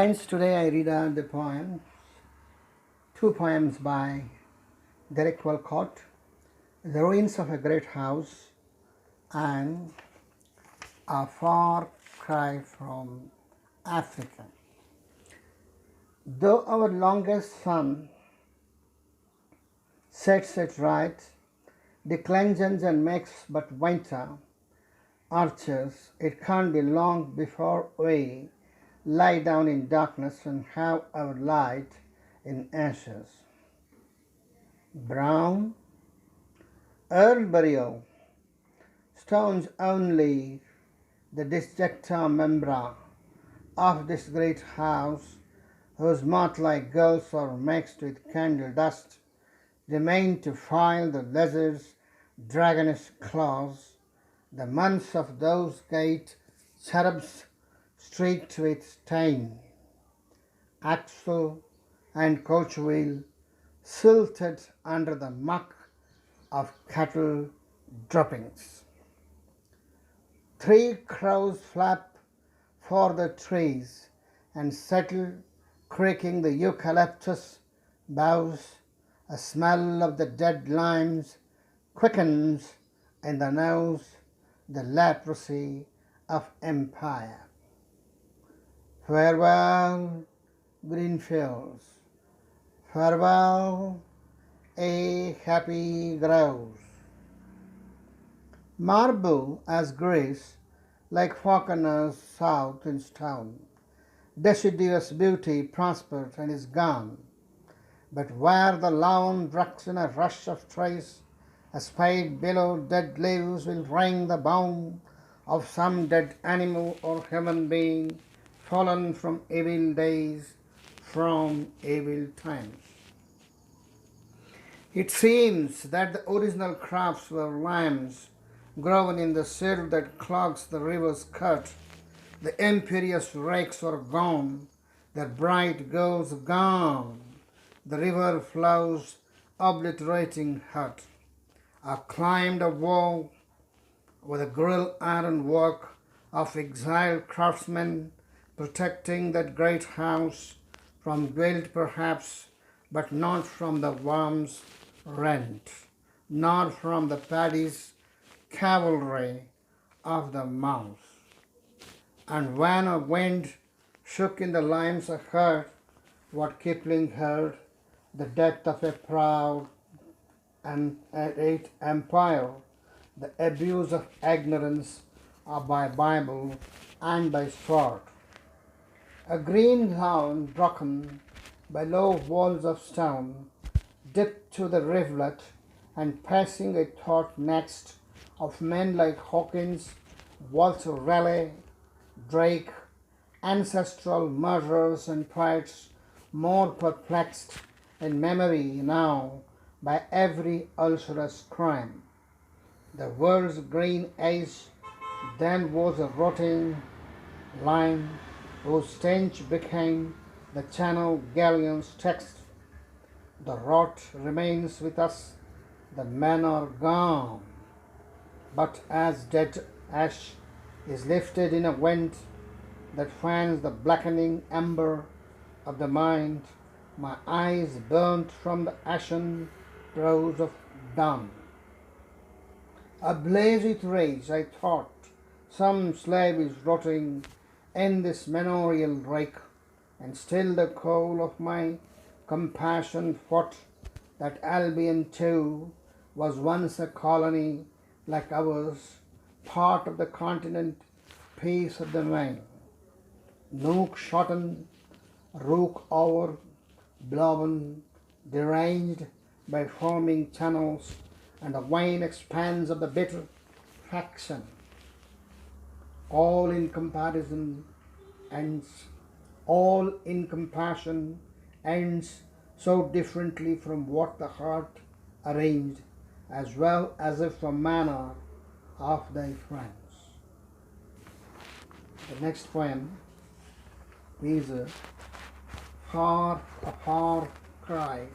Friends, today I read out the poem, two poems by Derek Walcott, The Ruins of a Great House and A Far Cry from Africa. Though our longest sun sets it right, declensions and makes but winter arches, it can't be long before we lie down in darkness and have our light in ashes. Brown earth burial, stones only, the disjecta membra of this great house, whose moth-like girls are mixed with candle dust, remain to file the lizard's dragonish claws, the months of those gate cherubs streaked with stain, axle and coach wheel silted under the muck of cattle droppings. Three crows flap for the trees and settle, creaking the eucalyptus boughs. A smell of the dead limes quickens in the nose the leprosy of empire. Farewell, green fields. Farewell, a happy groves. Marble as grace, like Falconer's south in stone. Deciduous beauty prospered and is gone. But where the lawn rocks in a rush of trace, a spade below dead leaves will ring the bone of some dead animal or human being, fallen from evil days, from evil times. It seems that the original crops were lambs, grown in the silt that clogs the river's cut. The imperious rakes are gone, their bright goals gone. The river flows, obliterating hut. I climbed a wall with a grill iron work of exiled craftsmen, protecting that great house from guilt perhaps, but not from the worm's rent, not from the paddy's cavalry of the mouse. And when a wind shook in the limes, I heard what Kipling heard, the death of a proud and great empire, the abuse of ignorance by Bible and by sword. A green lawn broken by low walls of stone, dipped to the rivulet, and passing a thought next of men like Hawkins, Walter Raleigh, Drake, ancestral murderers and poets, more perplexed in memory now by every ulcerous crime. The world's green age then was a rotting lime, whose stench became the Channel galleon's text. The rot remains with us, the men are gone. But as dead ash is lifted in a wind that fans the blackening ember of the mind, my eyes burnt from the ashen brows of dawn. Ablaze with rage, I thought, some slave is rotting in this manorial rake, and still the coal of my compassion fought that Albion too was once a colony like ours, part of the continent, piece of the main. Nook shotten, rook over, blown, deranged by foaming channels, and the wine expanse of the bitter faction. All in comparison ends, all in compassion ends so differently from what the heart arranged, as well as if the manner of thy friends. The next poem is a far cry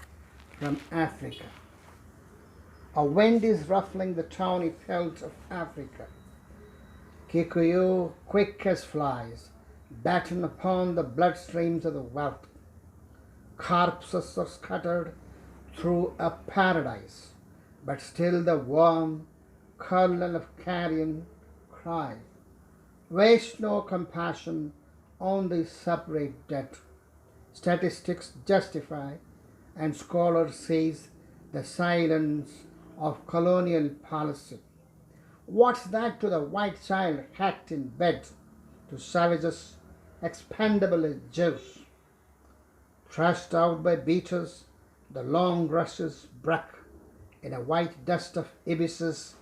from Africa. A wind is ruffling the tawny fields of Africa. Kikuyu, quick as flies, batten upon the bloodstreams of the wealth. Corpses are scattered through a paradise, but still the warm kernel of carrion cries. Waste no compassion on the separate dead. Statistics justify, and scholars says the silence of colonial policy. What's that to the white child hacked in bed, to savages expendable as Jews? Thrashed out by beaters, the long rushes broke in a white dust of abysses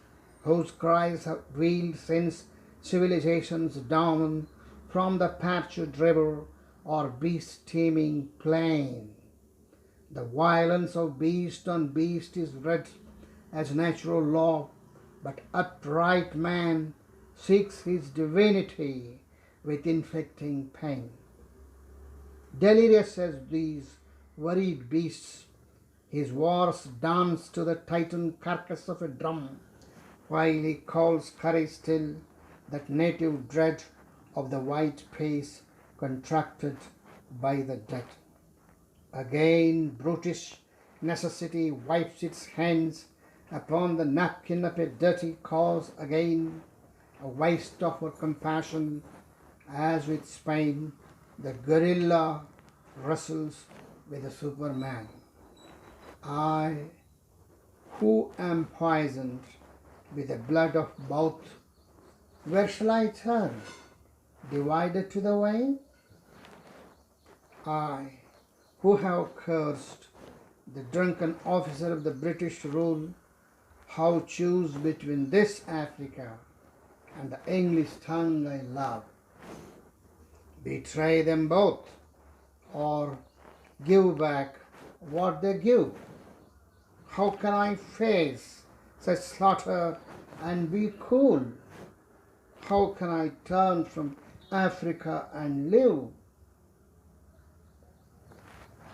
whose cries have wailed since civilization's dawn from the parched river or beast teeming plain. The violence of beast on beast is read as natural law, but upright man seeks his divinity with inflicting pain. Delirious as these worried beasts, his wars dance to the titan carcass of a drum, while he calls courage still that native dread of the white pace contracted by the dead. Again brutish necessity wipes its hands upon the napkin of a dirty cause, again a waste of her compassion, as with Spain the guerrilla wrestles with the Superman. I, who am poisoned with the blood of both, where shall I turn? Divided to the vein? I, who have cursed the drunken officer of the British rule, how choose between this Africa and the English tongue I love? Betray them both, or give back what they give? How can I face such slaughter and be cool? How can I turn from Africa and live?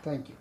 Thank you.